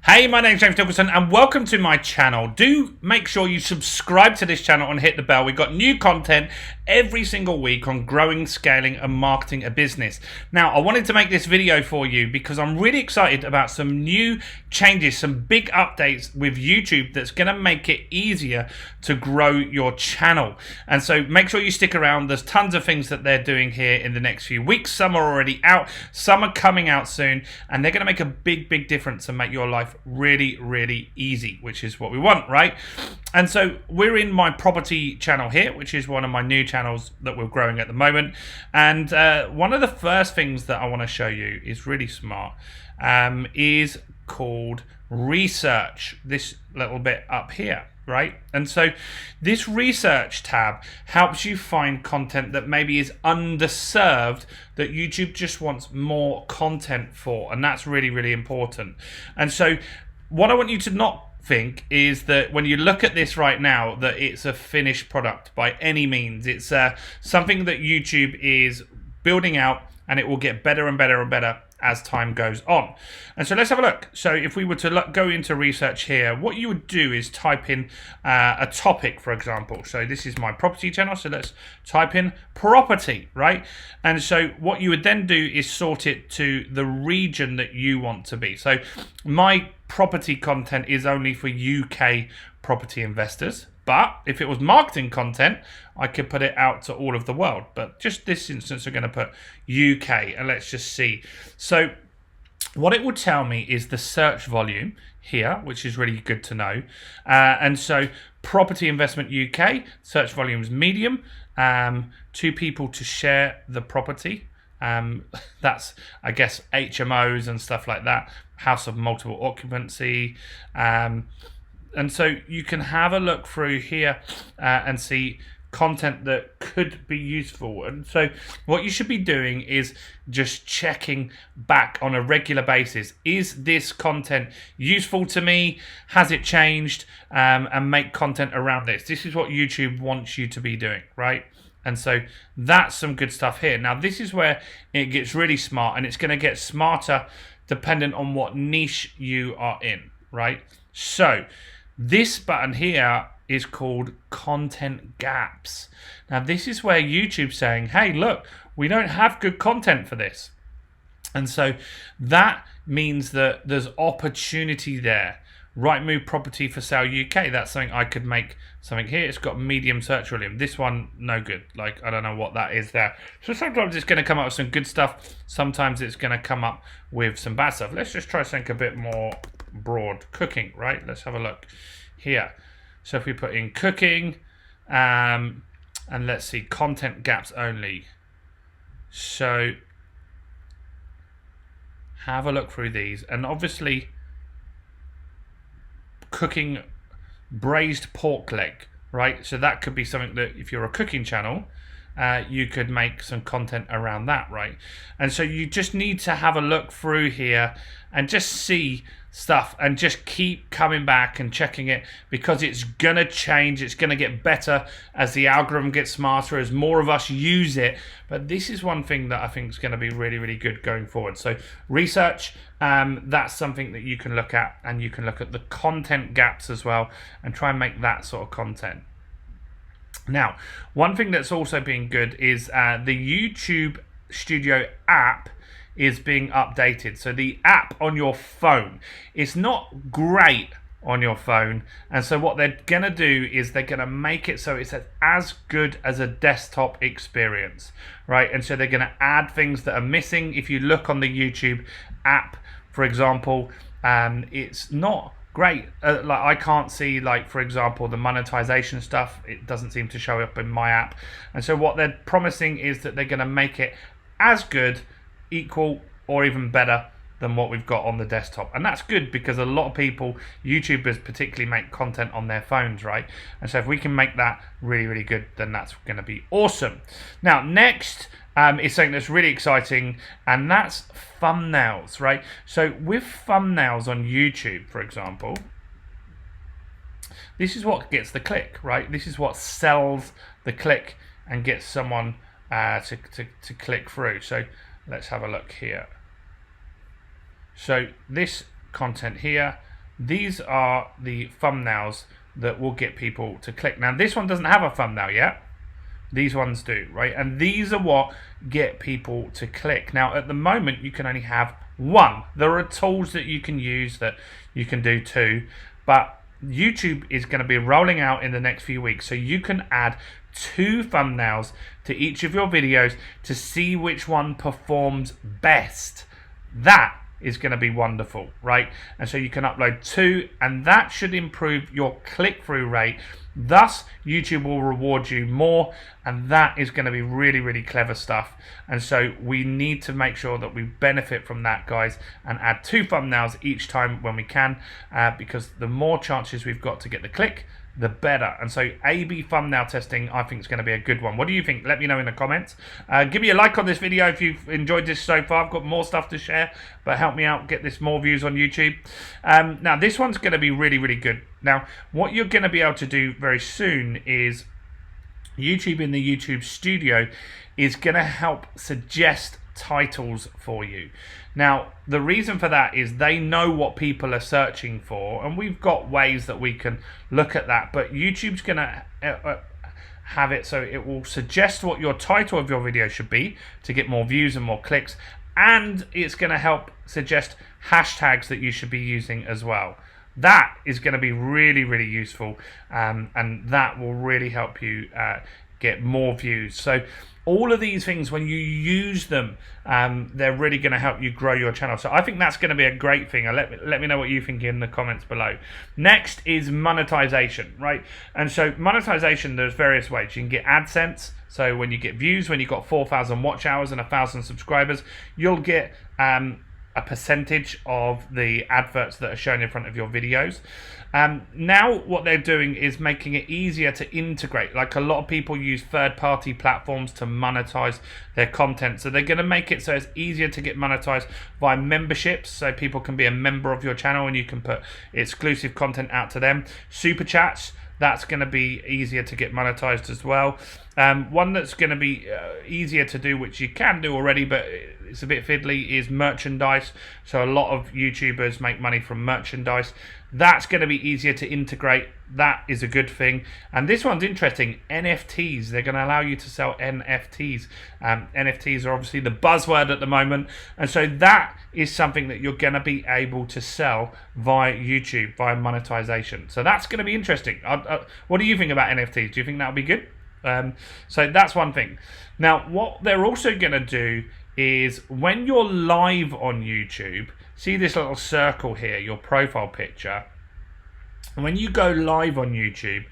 Hey, my name's James Nicholson and welcome to my channel. Do make sure you subscribe to this channel and hit the bell. We've got new content every single week on growing, scaling and marketing a business. Now, I wanted to make this video for you because I'm really excited about some new changes, some big updates with YouTube that's going to make it easier to grow your channel. And so make sure you stick around. There's tons of things that they're doing here in the next few weeks. Some are already out, some are coming out soon, and they're going to make a big difference and make your life really easy, which is what we want, right? And so we're in my property channel here, which is one of my new channels that we're growing at the moment. And one of the first things that I want to show you is really smart, is called research, this little bit up here, right? And so this research tab helps you find content that maybe is underserved, that YouTube just wants more content for, and that's really important. And so what I want you to not think is that when you look at this right now that it's a finished product by any means. It's something that YouTube is building out, and it will get better and better as time goes on. And so let's have a look. So if we were to go into research here, what you would do is type in a topic, for example. So this is my property channel, so let's type in property, right? And so what you would then do is sort it to the region that you want to be. So my property content is only for UK property investors. But if it was marketing content, I could put it out to all of the world. But just this instance, we're going to put UK, and let's just see. So what it will tell me is the search volume here, which is really good to know. And so property investment UK, search volume is medium. 2 people to share the property. That's, I guess, HMOs and stuff like that. House of multiple occupancy. And so you can have a look through here and see content that could be useful. And so what you should be doing is just checking back on a regular basis. Is this content useful to me? Has it changed? And make content around this. This is what YouTube wants you to be doing, right? And so that's some good stuff here. Now, this is where it gets really smart, and it's going to get smarter dependent on what niche you are in, right? So this button here is called content gaps. Now, this is where YouTube's saying, hey, look, we don't have good content for this. And so that means that there's opportunity there. Rightmove property for sale UK, that's something I could make something here. It's got medium search volume. This one, no good. Like, I don't know what that is there. So sometimes it's going to come up with some good stuff. Sometimes it's going to come up with some bad stuff. Let's just try something a bit more broad. Cooking, right? Let's have a look here. So if we put in cooking, and let's see, content gaps only. So have a look through these, and obviously cooking braised pork leg, right? So that could be something that if you're a cooking channel, you could make some content around that, right? And so you just need to have a look through here and just see stuff and just keep coming back and checking it, because it's gonna change, it's gonna get better as the algorithm gets smarter, as more of us use it. But this is one thing that I think is going to be really good going forward. So research, that's something that you can look at, and you can look at the content gaps as well and try and make that sort of content. Now, one thing that's also been good is the YouTube Studio app is being updated. So the app on your phone is not great on your phone, and so what they're gonna do is they're gonna make it so it's as good as a desktop experience, right? And so they're gonna add things that are missing. If you look on the YouTube app, for example, it's not great. Like, I can't see, like, for example, the monetization stuff. It doesn't seem to show up in my app. And so what they're promising is that they're going to make it as good, equal, or even better than what we've got on the desktop. And that's good, because a lot of people, YouTubers particularly, make content on their phones, right? And so if we can make that really good, then that's going to be awesome. Now, next is something that's really exciting, and that's thumbnails, right? So with thumbnails on YouTube, for example, this is what gets the click, right? This is what sells the click and gets someone to click through. So let's have a look here. So this content here, these are the thumbnails that will get people to click. Now, this one doesn't have a thumbnail yet. These ones do, right? And these are what get people to click. Now, at the moment, you can only have one. There are tools that you can use that you can do two, but YouTube is going to be rolling out in the next few weeks, so you can add 2 thumbnails to each of your videos to see which one performs best. That is going to be wonderful, right? And so you can upload 2, and that should improve your click-through rate. Thus, YouTube will reward you more, and that is going to be really, really clever stuff. And so we need to make sure that we benefit from that, guys, and add 2 thumbnails each time when we can, because the more chances we've got to get the click, the better. And so A/B thumbnail testing, I think, is going to be a good one. What do you think? Let me know in the comments. Give me a like on this video if you've enjoyed this so far. I've got more stuff to share, but help me out, get this more views on YouTube. Now, this one's going to be really, really good. Now, what you're going to be able to do very soon is YouTube in the YouTube Studio is going to help suggest titles for you. Now, the reason for that is they know what people are searching for, and we've got ways that we can look at that, but YouTube's going to have it so it will suggest what your title of your video should be to get more views and more clicks, and it's going to help suggest hashtags that you should be using as well. That is going to be really, really useful, and that will really help you get more views. So all of these things, when you use them, they're really going to help you grow your channel. So I think that's going to be a great thing. Let me know what you think in the comments below. Next is monetization, right? And so monetization, there's various ways. You can get AdSense. So when you get views, when you've got 4,000 watch hours and 1,000 subscribers, you'll get a percentage of the adverts that are shown in front of your videos. Now what they're doing is making it easier to integrate. Like, a lot of people use third-party platforms to monetize their content, so they're going to make it so it's easier to get monetized via memberships, so people can be a member of your channel and you can put exclusive content out to them. Super chats, that's going to be easier to get monetized as well. One that's going to be easier to do, which you can do already, but it's a bit fiddly, is merchandise. So a lot of YouTubers make money from merchandise. That's going to be easier to integrate. That is a good thing. And this one's interesting, NFTs. They're going to allow you to sell NFTs. NFTs are obviously the buzzword at the moment. And so that is something that you're going to be able to sell via YouTube, via monetization. So that's going to be interesting. What do you think about NFTs? Do you think that'll be good? So that's one thing. Now, what they're also going to do is when you're live on YouTube, see this little circle here, your profile picture. When you go live on YouTube,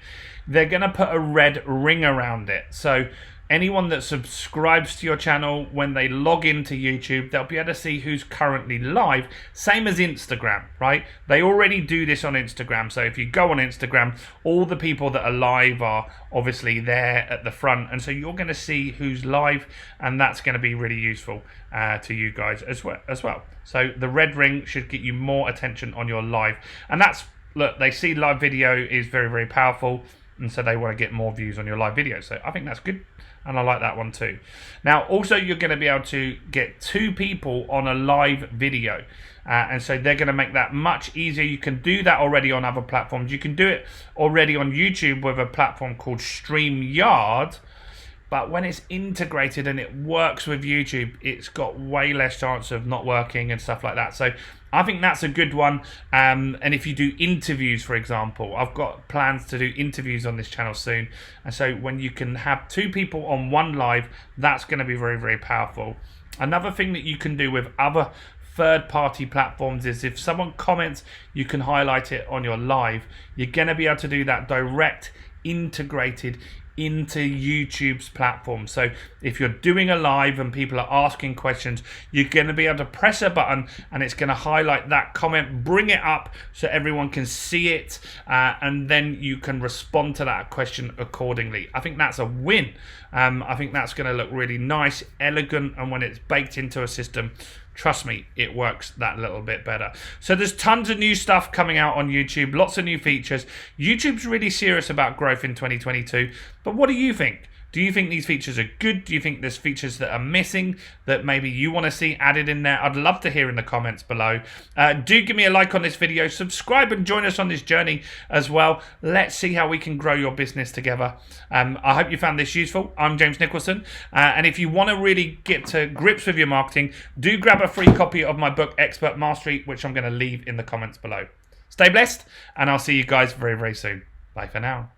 they're going to put a red ring around it. So anyone that subscribes to your channel, when they log into YouTube, they'll be able to see who's currently live. Same as Instagram, right? They already do this on Instagram. So if you go on Instagram, all the people that are live are obviously there at the front. And so you're going to see who's live, and that's going to be really useful to you guys as well. So the red ring should get you more attention on your live. And that's, look, they see live video is very, very powerful, and so they want to get more views on your live video. So I think that's good, and I like that one too. Now, also, you're going to be able to get 2 people on a live video, and so they're going to make that much easier. You can do that already on other platforms. You can do it already on YouTube with a platform called StreamYard, but when it's integrated and it works with YouTube, it's got way less chance of not working and stuff like that. So I think that's a good one. And if you do interviews, for example, I've got plans to do interviews on this channel soon. And so when you can have 2 people on one live, that's going to be very, very powerful. Another thing that you can do with other third-party platforms is if someone comments, you can highlight it on your live. You're going to be able to do that direct, integrated into YouTube's platform. So if you're doing a live and people are asking questions, you're going to be able to press a button and it's going to highlight that comment, bring it up so everyone can see it, and then you can respond to that question accordingly. I think that's a win. I think that's going to look really nice, elegant, and when it's baked into a system, trust me, it works that little bit better. So there's tons of new stuff coming out on YouTube, lots of new features. YouTube's really serious about growth in 2022. But what do you think? Do you think these features are good? Do you think there's features that are missing that maybe you want to see added in there? I'd love to hear in the comments below. Do give me a like on this video, subscribe and join us on this journey as well. Let's see how we can grow your business together. I hope you found this useful. I'm James Nicholson, and if you want to really get to grips with your marketing, do grab a free copy of my book Expert Mastery, which I'm going to leave in the comments below. Stay blessed, and I'll see you guys very, very soon. Bye for now.